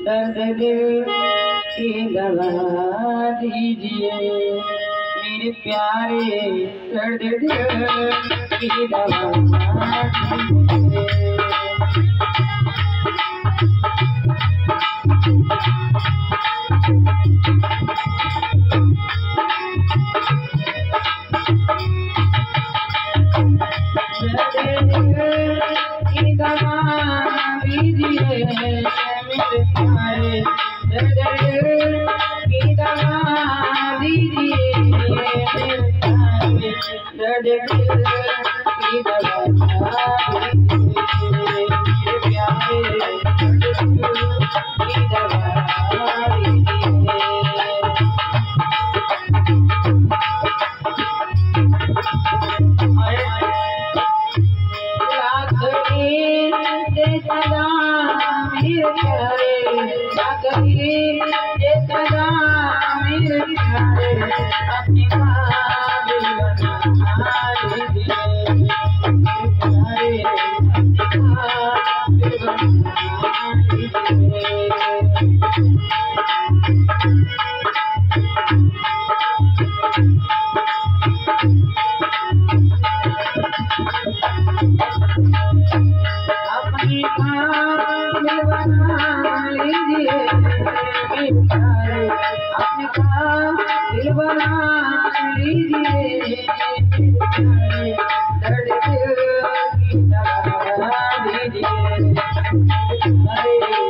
दर्द दिल की दवा दीजिए मेरे प्यारे, दर्द दिल की दवा दीजिए। की दवा दीजिए मेरे प्यारे, दर्द की दवा दीजिए मेरे प्यारे, दर्द की दवा दीजिए मेरे प्यारे, दर्द की दवा दीजिए। सदा मेरे प्यारे, सदा मेरे प्यारे, अपने काबिल बना लीजिए मेरे प्यारे, अपने काबिल बना लीजिए। अपनी काबिल बना लीजिए मेरे प्यारे, अपने काबिल बना लीजिए मेरे प्यारे, दर्द की दवा दीजिए मेरे प्यारे, दर्द की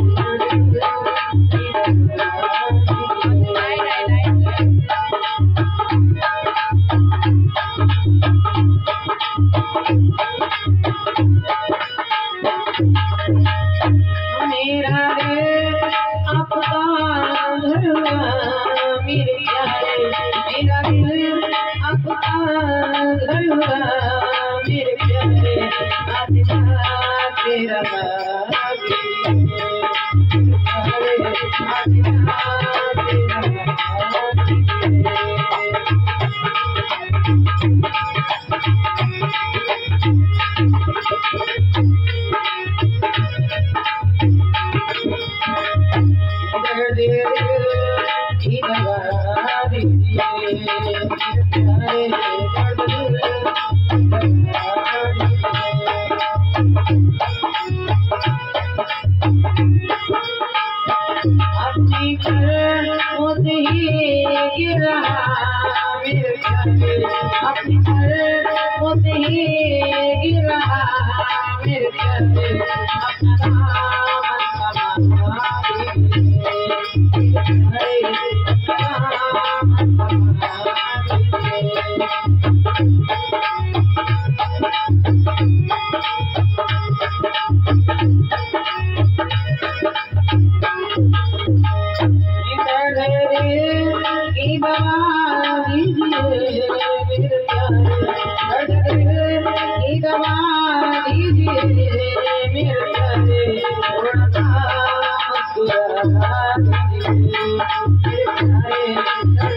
मेरा दिल आपका घर हुआ मेरे प्यारे, मेरा दिल आपका घर हुआ मेरे प्यारे, आदित्य तेरा प्यारे, आदित्य तेरा की दवा दीजिए मेरे प्यारे, अपनी कदमों से ही गिर रहा मेरे प्यारे, अपनी कदमों से ही गिर रहा मेरे प्यारे, अपना दामन थमा दीजिए की दवा दीजिए मेरे प्यारे, दर्द की दवा दीजिए मेरे प्यारे, थोड़ा सा मुस्कुरा दीजिए मेरे प्यारे।